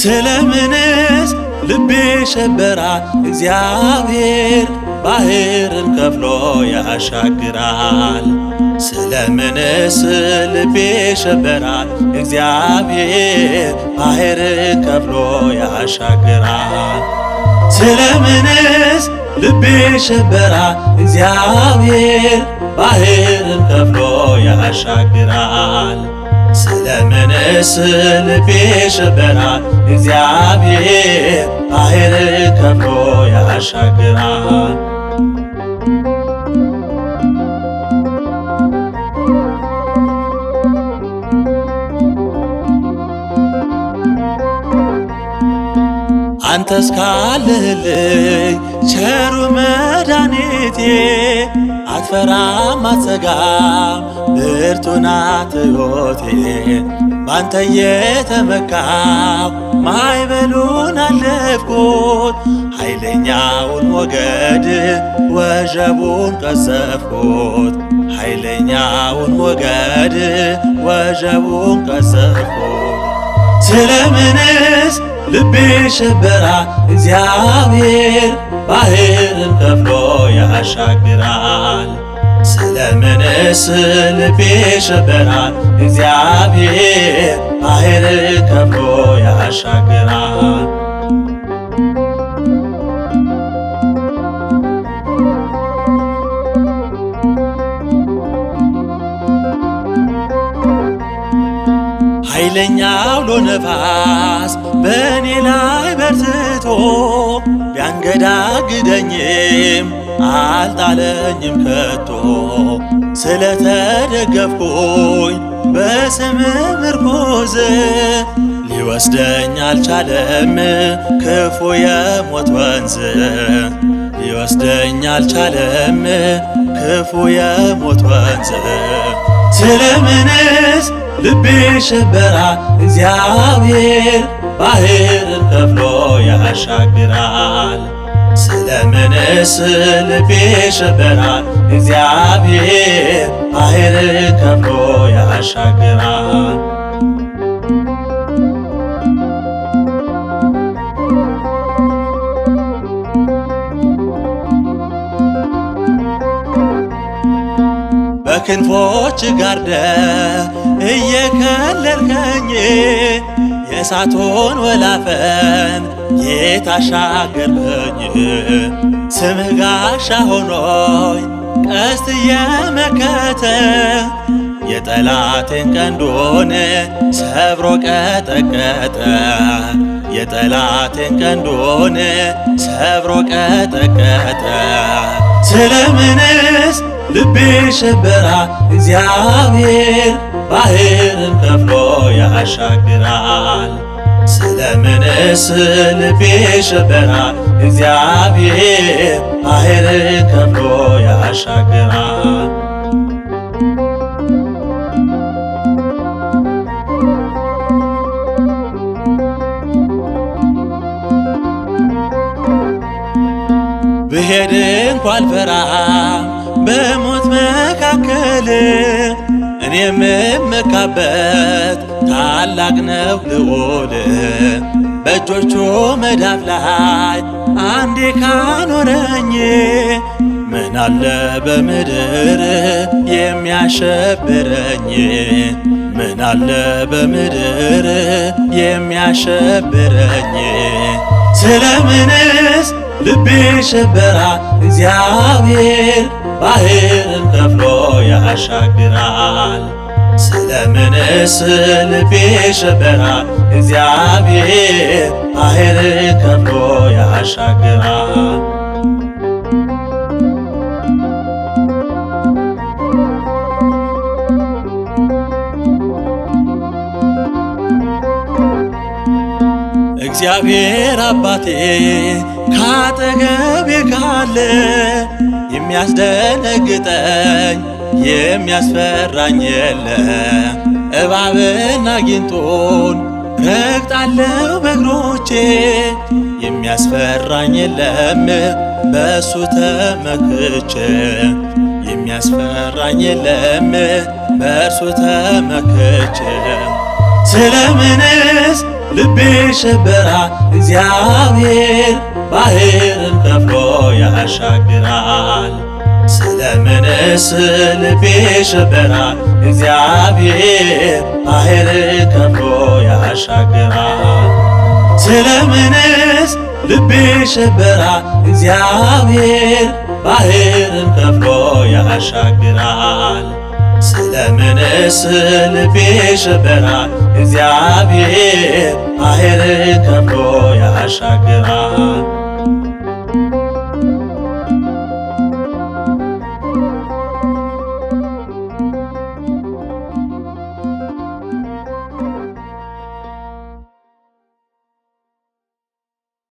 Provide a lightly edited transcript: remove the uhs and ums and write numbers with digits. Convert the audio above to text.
ስለምንስ ልቤ ሸበራል እግዚአብሔር ባህርን ከፍሎ ያሻግራል። ስለምንስ ልቤ ሸበራል እግዚአብሔር ባህርን ከፍሎ ያሻግራል። ስለምንስ ልቤ ሸበራል እግዚአብሔር ባህርን ከፍሎ ያሻግራል። ስለምንስ ልቤ ሸበራል እግዚአብሔር ባህርን ከፍሎ ያሻግራል። አንተስ ካለህልኝ ቸሩ መድኃኒቴ አትፈራም አትሰጋም ብርቱ ናት ሕይወቴ። ባንተ የተመካው ማዕበሉን አለፍኩት ኃይለኛውን ሞገድ ወጀቡን ቀዘፍኩት ኃይለኛውን ሞገድ ወጀቡን ቀዘፍኩት። ስለምንስ ልቤ ሸበራል እግዚአብሔር ባህርን ከፍሎ ያሻግራል። ስለምንስ ልቤ ሸበራል እግዚአብሔር ባህርን ከፍሎ ያሻግራል። ኃይለኛ አውሎ ነፋስ በእኔ ላይ በርትቶ ቢያንገዳግደኝም አልጣለኝም ከቶ። ስለተደገፍኩኝ በስምህ ምርኩዝ ሊወስደኝ አልቻለም ክፉ የሞት ወንዝ ሊወስደኝ አልቻለም ክፉ የሞት ወንዝ። ስለምንስ ልቤ ሸበራል እግዚአብሔር ባህርን ከፍሎ ያሻግራል። ስለምንስ ልቤ ሸበራል እግዚአብሔር ባህርን ከፍሎ ያሻግራል። በክንፎች ጋርደህ እየከለልከኝ የእሳቱን ወላፈን የታሻገርከኝ ስምህ ጋሻ ሆኖኝ ቀስት እየመከተ የጠላቴን ቀንዶን ሰብሮ ቀጠቀጠ የጠላቴን ቀንዶን ሰብሮ ቀጠቀጠ። ስለምንስ ልቤ ሸበራል እግዚአብሔር ባህርን ከፍሎ ያሻግራል። ስለምንስ ልቤ ሸበራል እግዚአብሔር ባህርን ከፍሎ ያሻግራል። ብሄድ እንኳን አልፈራም በሞት መካከል እኔ የምመካበት ታላቅ ነው ልዑል። በእጆቹ መዳፍ ላይ አንዴ ካኖረኝ ምን አለ በምድር የሚያሸብረኝ ምን አለ በምድር የሚያሸብረኝ። ስለምንስ ልቤ ሸበራል እግዚአብሔር ባህርን ከፍሎ ያሻግራል። ስለምንስ ልቤ ሸበራል እግዚአብሔር ባህርን ከፍሎ ያሻግራል። እግዚአብሔር አባቴ ካጠገቤ ካለ የሚያስደነግጠኝ የሚያስፈራኝ የለ። እባብና ጊንጡን ረግጣለሁ በእግሮቼ የሚያስፈራኝ የለም በእሱ ተመክቼ የሚያስፈራኝ የለም በእርሱ ተመክቼ። ስለምንስ ልቤ ሸበራ እግዚአብሔር ባህርን ከፍሎ ያሻግራል። ስለምንስ ልቤ ሸበራ እግዚአብሔር ባህርን ከፍሎ ያሻግራል። ስለምንስ ልቤ ሸበራ እግዚአብሔር ባህርን ከፍሎ ያሻግራል። ስለምንስ ልቤ ሸበራ እግዚአብሔር ባህርን ከፍሎ ያሻግራል።